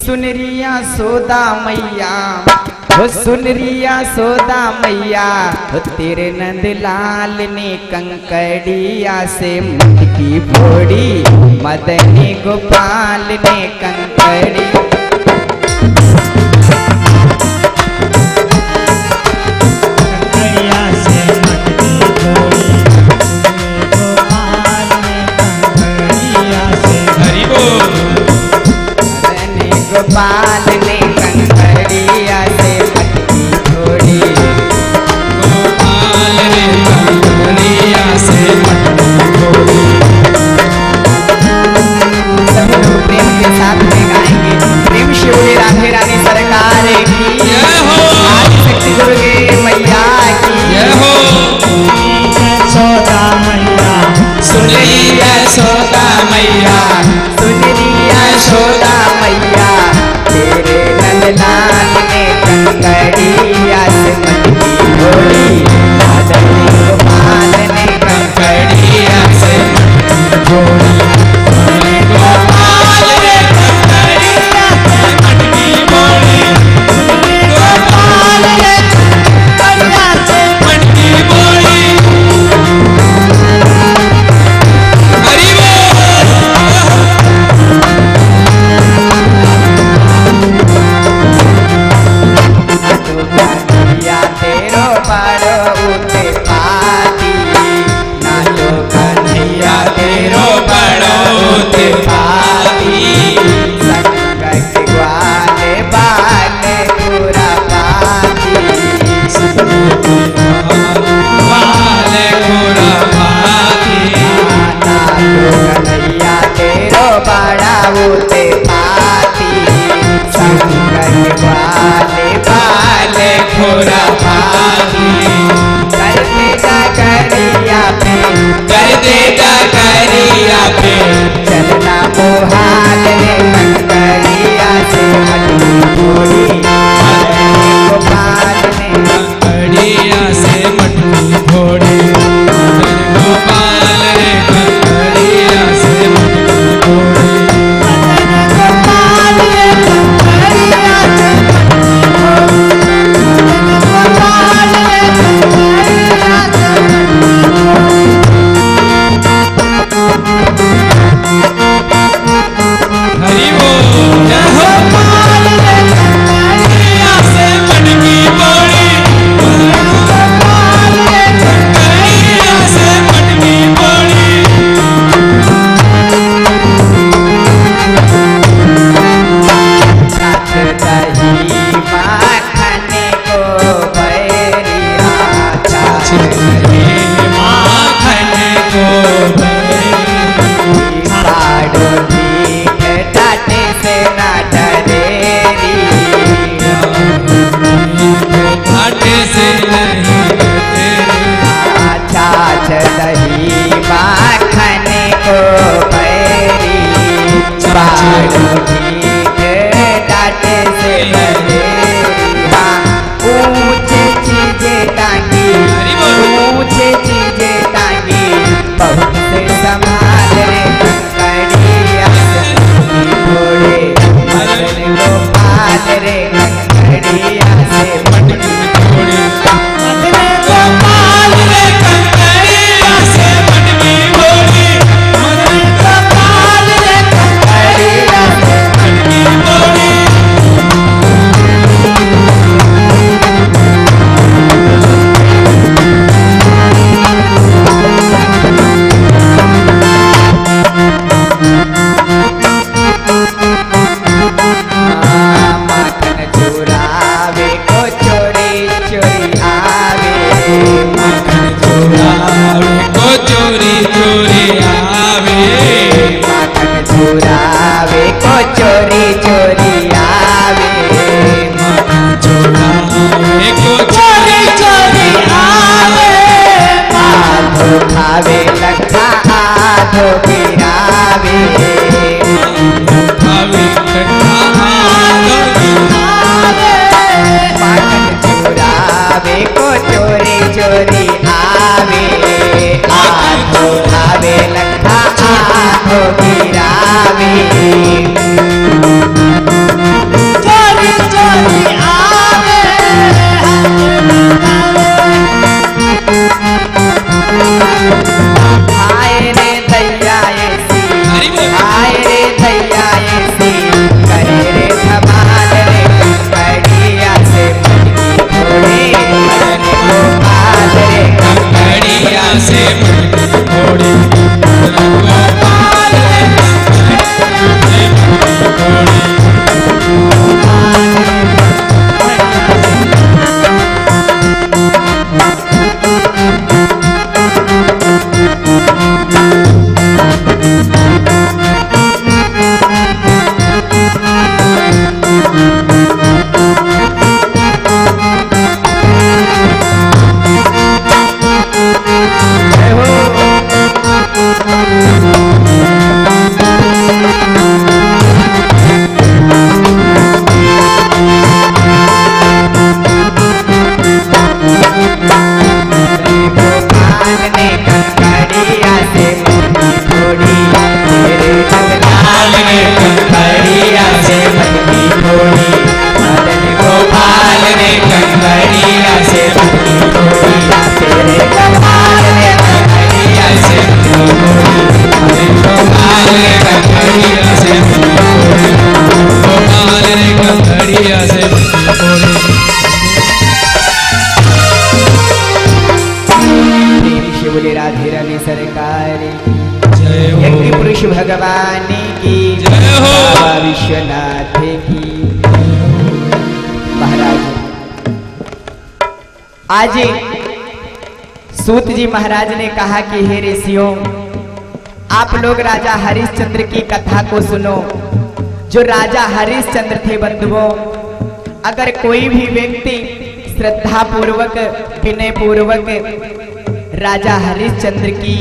सुन रिया सोदा मैया हो सुन रिया सोदा मैया हो तेरे नंद लाल ने कंकड़िया से मटकी फोड़ी मदनी गोपाल ने कंकड़ी गोपाल ने कंकड़िया से मटकी फोड़ी गोपाल ने कंकड़िया से मटकी फोड़ी। सब लोग प्रेम के साथ में गाएंगे। प्रेम शिवली राधे रानी सरकार की जय हो। आदिशक्ति दुर्गे मैया की जय हो। सोदा मैया सुन लिया सोदा मैया सुन लिया सोदा मैया तेरे नंदलाल ने कंकड़िया से मटकी फोड़ी मदनी गोपाल ने कंकड़िया से मटकी फोड़ी गोपाल ने कंकड़िया से मटकी फोड़ी गोपाल ने कंकड़िया से मटकी फोड़ी। हरि कन्हैया तेरो बड़ो उते पाती नाचो कन्हैया तेरो बड़ो उते पाती संग के ग्वाले बाले पूरा पाती वाले घोड़ा पाती नाचो कन्हैया तेरो बड़ा उते पाती संग के ग्वाले बाले घोड़ा पाती कर देगा करिया पे चलना मोहाल ने कंकड़िया से मटकी फोड़ी गोपाल ने कंकड़िया से मटकी फोड़ी गोपाल ने कंकड़िया से मटकी फोड़ी गोपाल ने कंकड़िया से गोपाल ने कंकड़िया से हरि बोल जय हो। कंकड़िया से मटकी फोड़ी कंकड़िया से मटकी फोड़ी। छाछ दही माखन को बैरिया छाछ माखन को साड़ो ठीक टाटे से ना डरेरी घाटे से नहीं तेरे छाछ दही माखन को बैरी साड़ो ठीक टाटे से डरेरी ऊंचे चीजें टांगी ऊंचे चीजें टांगी बहुत से संभाल रे कंकड़िया से फोड़े मदन गोपाल रे कंकड़िया से मटकी फोड़ी गोपाल ने कंकड़िया से मटकी फोड़ी गोपाल ने कंकड़िया से मटकी फोड़ी। माखन चुरावे को चोरी चोरी आवे माखन चुरावे को चोरी चोरी आवे माखन चुरावे को चोरी चोरी आवे माखन चुरावे को चोरी चोरी आवे आधो खावे लखा आधो गिरावे भावे कथा माखन चुरावे को चोरी चोरी आवे आधो खावे लखा आधो गिरावे आज सूत जी महाराज ने कहा कि हे ऋषियों, आप लोग राजा हरिश्चंद्र की कथा को सुनो। जो राजा हरिश्चंद्र थे बंधुओं, अगर कोई भी व्यक्ति श्रद्धा पूर्वक विनय पूर्वक राजा हरिश्चंद्र की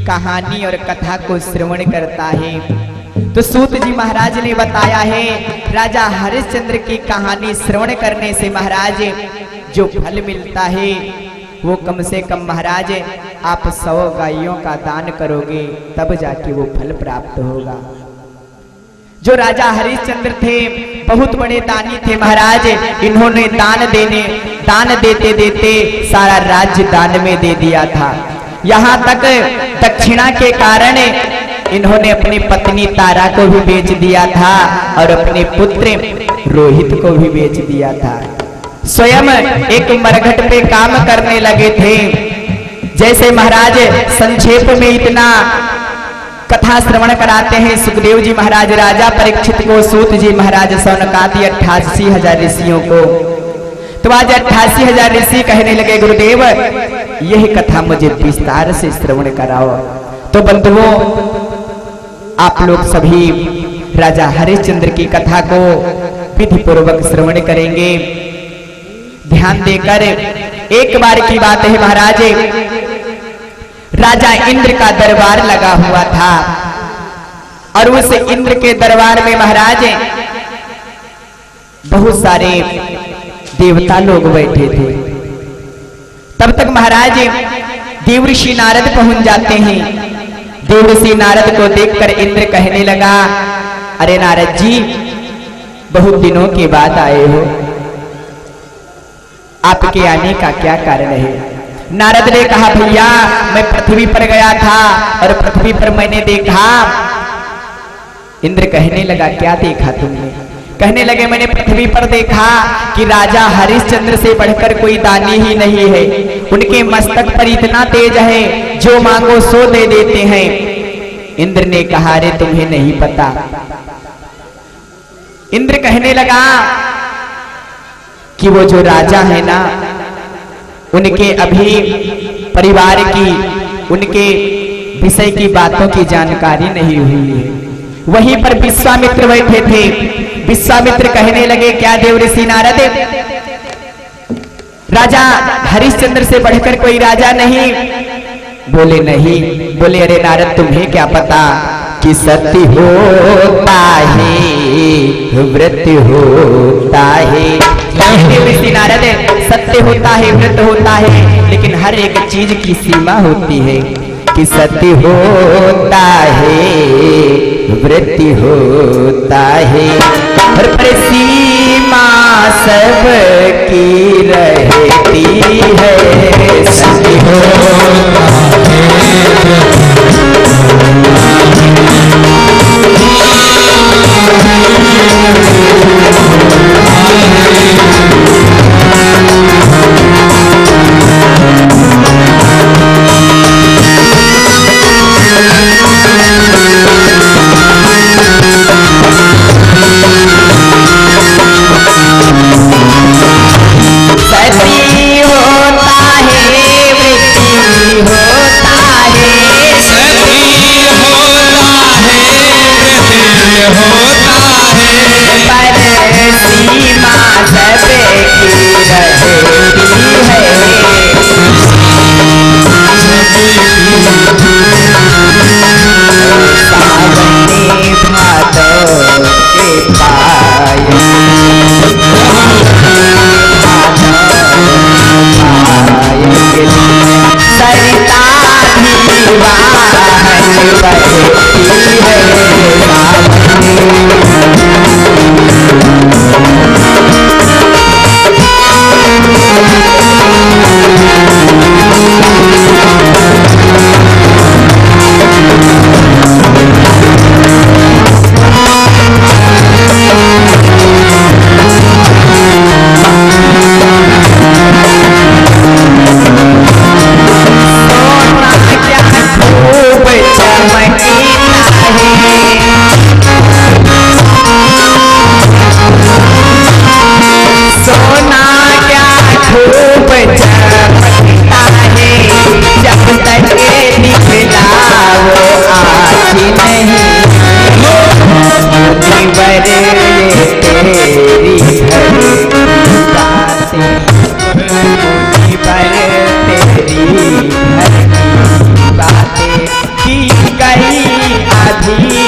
कहानी और कथा को श्रवण करता है तो सूत जी महाराज ने बताया है, राजा हरिश्चंद्र की कहानी श्रवण करने से महाराज जो फल मिलता है वो कम से कम महाराज आप 100 गायों का दान करोगे तब जाके वो फल प्राप्त होगा। जो राजा हरिश्चंद्र थे बहुत बड़े दानी थे महाराज। इन्होंने दान देते देते सारा राज्य दान में दे दिया था। यहाँ तक दक्षिणा के कारण इन्होंने अपनी पत्नी तारा को भी बेच दिया था और अपने पुत्र रोहित को भी बेच दिया था। स्वयं एक मरघट पे काम करने लगे थे। जैसे महाराज संक्षेप में इतना कथा श्रवण कराते हैं सुखदेव जी महाराज राजा परीक्षित को, सूत जी महाराज सौनकादि 88,000 ऋषियों को। तो आज 88,000 ऋषि कहने लगे गुरुदेव यही कथा मुझे विस्तार से श्रवण कराओ। तो बंधुओं आप लोग सभी राजा हरिश्चंद्र की कथा को विधि पूर्वक श्रवण करेंगे। ध्यान देकर एक बार की बात है महाराज, राजा इंद्र का दरबार लगा हुआ था और उस इंद्र के दरबार में महाराज बहुत सारे देवता लोग बैठे थे। तब तक महाराज देवर्षि नारद पहुंच जाते हैं। देवर्षि नारद को देखकर इंद्र कहने लगा, अरे नारद जी बहुत दिनों के बाद आए हो, आपके आने का क्या कारण है? नारद ने कहा भैया मैं पृथ्वी पर गया था और पृथ्वी पर मैंने देखा। इंद्र कहने लगा क्या देखा तुमने? कहने लगे मैंने पृथ्वी पर देखा कि राजा हरिश्चंद्र से बढ़कर कोई दानी ही नहीं है। उनके मस्तक पर इतना तेज है जो मांगो सो दे देते हैं। इंद्र ने कहा अरे तुम्हें नहीं पता। इंद्र कहने लगा कि वो जो राजा है ना उनके अभी परिवार की उनके विषय की बातों की जानकारी नहीं हुई है। वहीं पर विश्वामित्र बैठे थे। विश्वामित्र कहने लगे क्या देवर्षि नारद राजा हरिश्चंद्र से बढ़कर कोई राजा नहीं? बोले नहीं। बोले अरे नारद तुम्हें क्या पता कि सत्य होता है व्रत होता है। देवर्षि नारद सत्य होता है व्रत होता है लेकिन हर एक चीज की सीमा होती है कि सत्य होता है व्रत होता है और पर सीमा सब की रहती है। सत्य होता राधी